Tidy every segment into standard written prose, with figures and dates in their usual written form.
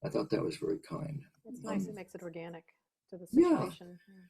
I thought that was very kind. It's nice. It makes it organic to the Yeah. situation. Yeah.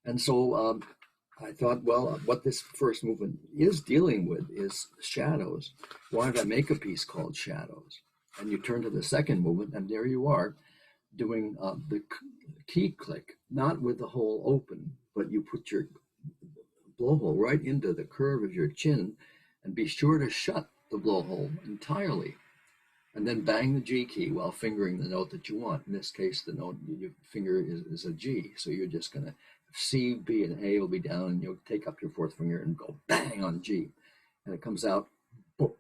And so I thought, well, what this first movement is dealing with is shadows. Why don't I make a piece called Shadows? And you turn to the second movement, and there you are doing the key click, not with the hole open, but you put your blowhole right into the curve of your chin, and be sure to shut the blowhole entirely. And then bang the G key while fingering the note that you want. In this case, the note you finger is a G. So you're just going to C, B, and A will be down, and you'll take up your fourth finger and go bang on G. And it comes out boom,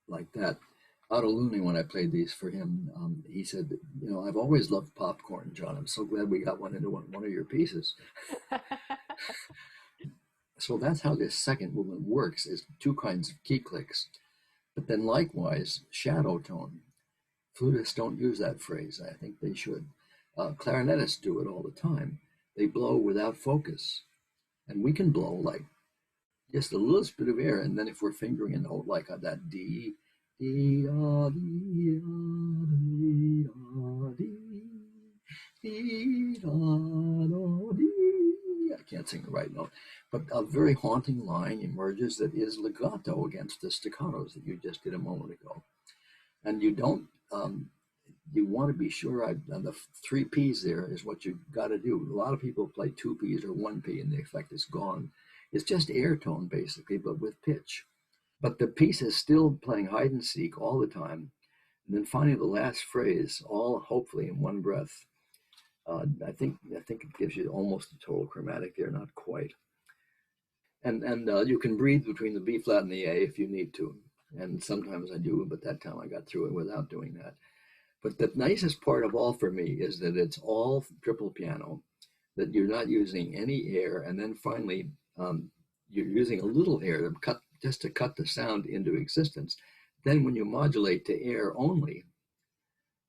like that. Otto Looney, when I played these for him, he said, I've always loved popcorn, John. I'm so glad we got one into one of your pieces. So that's how this second movement works, is two kinds of key clicks. But then likewise, shadow tone. Flutists don't use that phrase. I think they should. Clarinetists do it all the time. They blow without focus. And we can blow like just a little bit of air. And then if we're fingering a note like that D, D, da, D, da, D, da, D, D, da, da, D. I can't sing the right note. But a very haunting line emerges that is legato against the staccatos that you just did a moment ago. And you don't, you want to be sure, on the three P's there is what you got to do. A lot of people play two P's or one P and the effect is gone. It's just air tone basically, but with pitch. But the piece is still playing hide and seek all the time. And then finally the last phrase, all hopefully in one breath. I think it gives you almost a total chromatic there, not quite. And you can breathe between the B flat and the A if you need to. And sometimes I do, but that time I got through it without doing that. But the nicest part of all for me is that it's all triple piano, that you're not using any air, and then finally you're using a little air to cut the sound into existence. Then when you modulate to air only,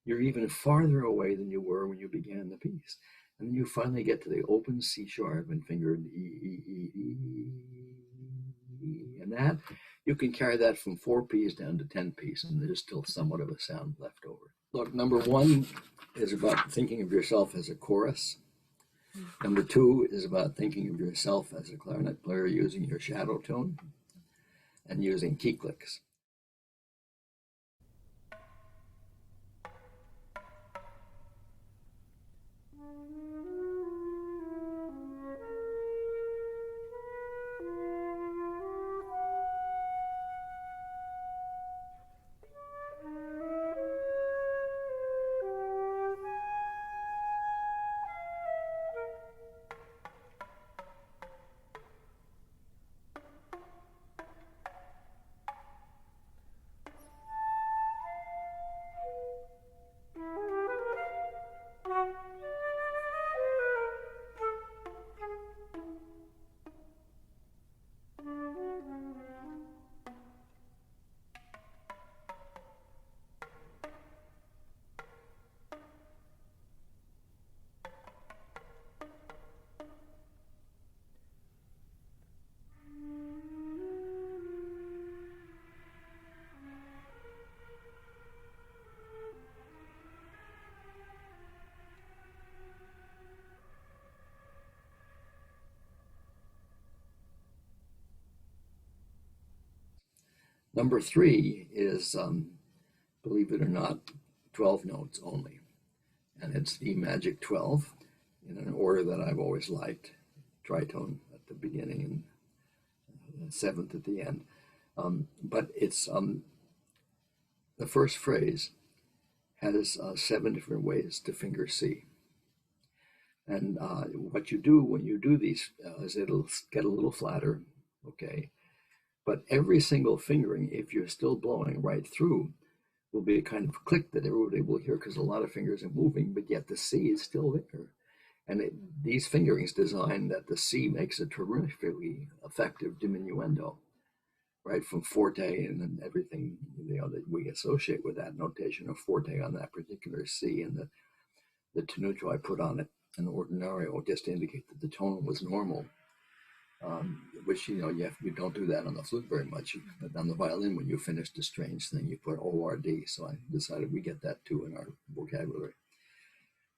you're even farther away than you were when you began the piece. And then you finally get to the open C sharp and fingered E. And that, you can carry that from 4 Ps down to 10 Ps, and there's still somewhat of a sound left over. Look, number one is about thinking of yourself as a chorus. Number two is about thinking of yourself as a clarinet player using your shadow tone and using key clicks. Number 3 is, believe it or not, 12 notes only. And it's the magic 12 in an order that I've always liked. Tritone at the beginning and seventh at the end. But it's the first phrase has 7 different ways to finger C. And what you do when you do these is it'll get a little flatter, okay? But every single fingering, if you're still blowing right through, will be a kind of click that everybody will hear because a lot of fingers are moving, but yet the C is still there. And these fingerings design that the C makes a terrifically effective diminuendo, right? From forte and everything that we associate with that notation of forte on that particular C, and the tenuto I put on it, an ordinario, just to indicate that the tone was normal. Which you don't do that on the flute very much, but on the violin, when you finish the strange thing, you put ORD. So I decided we get that too in our vocabulary.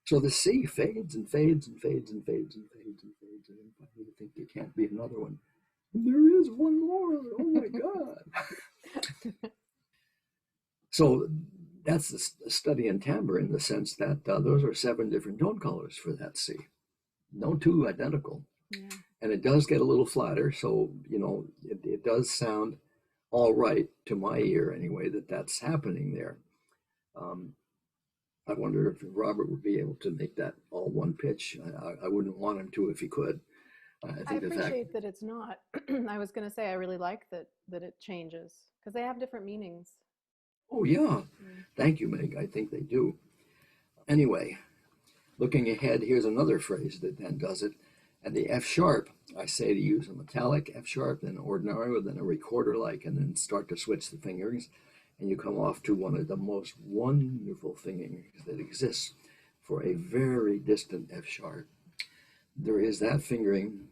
So the C fades and fades and fades and fades and fades and fades, and finally you think there can't be another one. There is one more. Oh my God! So that's the study in timbre in the sense that those are 7 different tone colors for that C. No two identical. Yeah. And it does get a little flatter, so it does sound all right to my ear anyway that's happening there. I wonder if Robert would be able to make that all one pitch. I wouldn't want him to if he could. I appreciate that it's not. I was going to say I really like that it changes because they have different meanings. Oh yeah, Thank you, Meg. I think they do. Anyway, looking ahead, here's another phrase that then does it. And the F sharp, I say to use a metallic F sharp, then an ordinario, then a recorder-like, and then start to switch the fingerings. And you come off to one of the most wonderful fingerings that exists for a very distant F sharp. There is that fingering.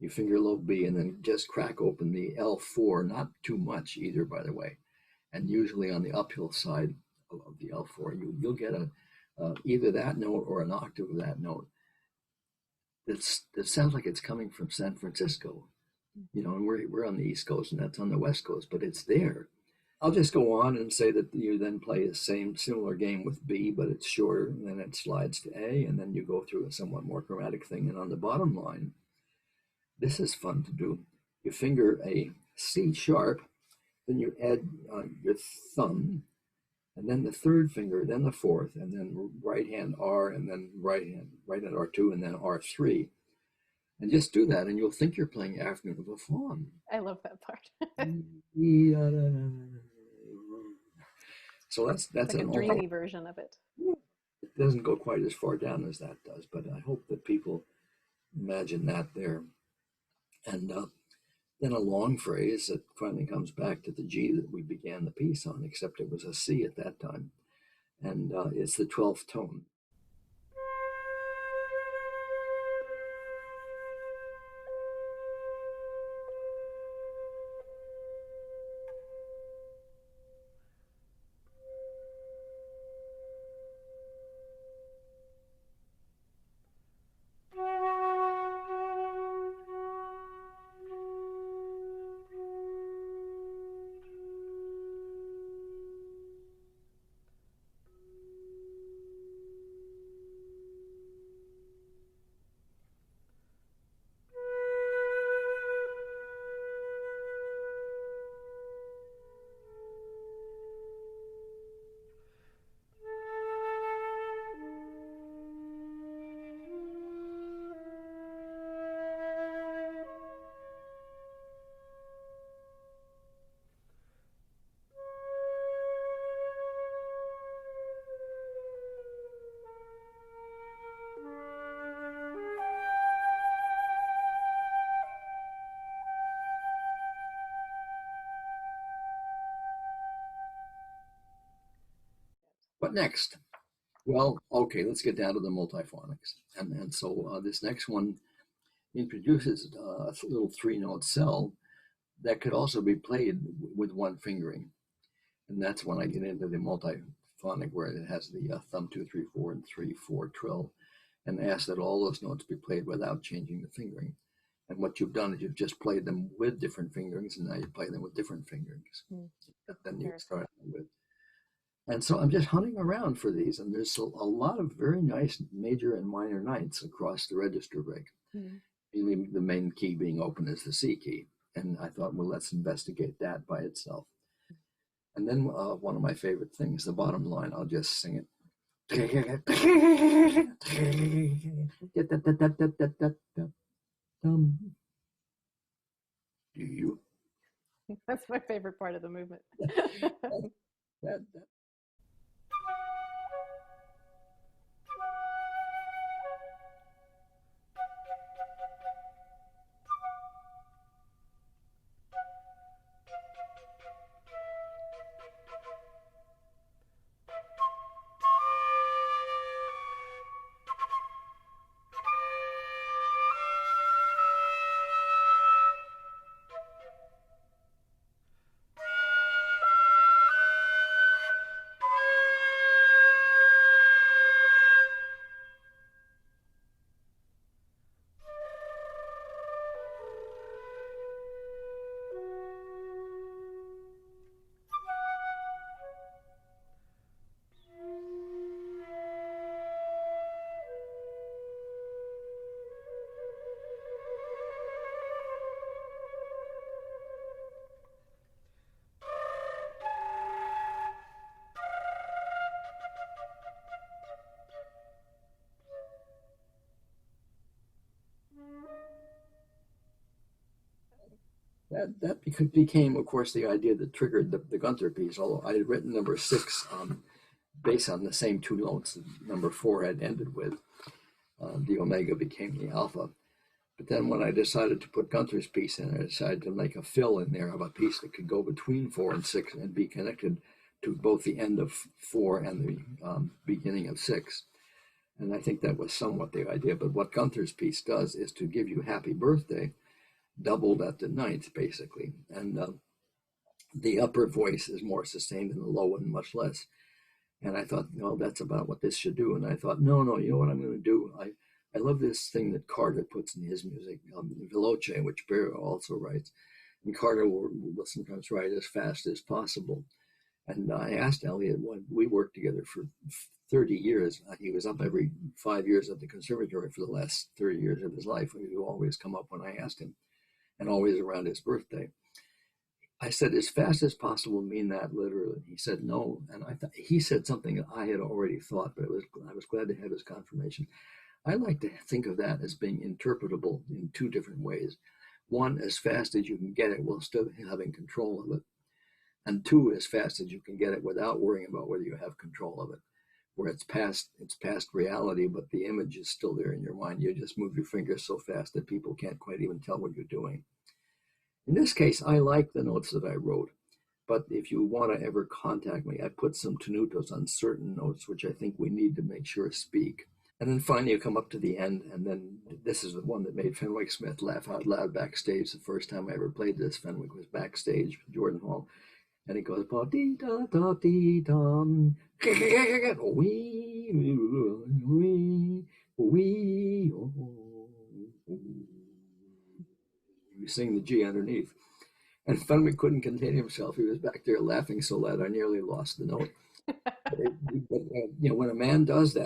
You finger low B and then just crack open the L4, not too much either, by the way. And usually on the uphill side of the L4, you'll get either that note or an octave of that note. That sounds like it's coming from San Francisco, and we're on the East Coast and that's on the West Coast, but it's there. I'll just go on and say that you then play the similar game with B, but it's shorter, and then it slides to A, and then you go through a somewhat more chromatic thing. And on the bottom line, this is fun to do. You finger a C sharp, then you add your thumb, and then the third finger, then the fourth, and then right hand R, and then right hand R2, and then R3. And just do that, and you'll think you're playing Afternoon of a Faun. I love that part. So that's like a dreamy version of it. It doesn't go quite as far down as that does, but I hope that people imagine that there. And then a long phrase that finally comes back to the G that we began the piece on, except it was a C at that time. And it's the 12th tone. What next? Well, okay, let's get down to the multiphonics. And so this next one introduces a little 3-note cell that could also be played with one fingering. And that's when I get into the multiphonic, where it has the thumb 2, 3, 4, and 3, 4 trill, and ask that all those notes be played without changing the fingering. And what you've done is you've just played them with different fingerings, and now you play them with different fingerings. Then you start with. And so I'm just hunting around for these, and there's a lot of very nice major and minor ninths across the register break. The main key being open is the C key. And I thought, well, let's investigate that by itself. And then one of my favorite things, the bottom line, I'll just sing it. Do you? That's my favorite part of the movement. that. That became, of course, the idea that triggered the Gunther piece, although I had written number 6 based on the same 2 notes that number 4 had ended with. The omega became the alpha. But then when I decided to put Gunther's piece in, I decided to make a fill in there of a piece that could go between 4 and 6 and be connected to both the end of 4 and the beginning of 6. And I think that was somewhat the idea. But what Gunther's piece does is to give you happy birthday, doubled at the ninth, basically. And the upper voice is more sustained and the low one much less. And I thought, no, that's about what this should do. And I thought, no, you know what I'm going to do? I love this thing that Carter puts in his music, Veloce, which Barrow also writes. And Carter will sometimes write as fast as possible. And I asked Elliot, when we worked together for 30 years, he was up every 5 years at the conservatory for the last 30 years of his life. He would always come up when I asked him, and always around his birthday. I said, as fast as possible mean that literally? He said, no. And he said something that I had already thought, but I was glad to have his confirmation. I like to think of that as being interpretable in 2 different ways. 1, as fast as you can get it while still having control of it. And 2, as fast as you can get it without worrying about whether you have control of it. Where it's past reality, but the image is still there in your mind. You just move your fingers so fast that people can't quite even tell what you're doing. In this case, I like the notes that I wrote, but if you want to ever contact me, I put some tenutos on certain notes, which I think we need to make sure speak. And then finally you come up to the end, and then this is the one that made Fenwick Smith laugh out loud backstage. The first time I ever played this, Fenwick was backstage with Jordan Hall. And it goes, dee da da dee dum, wee wee. You sing the G underneath, and Fenwick couldn't contain himself. He was back there laughing so loud I nearly lost the note. But when a man does that,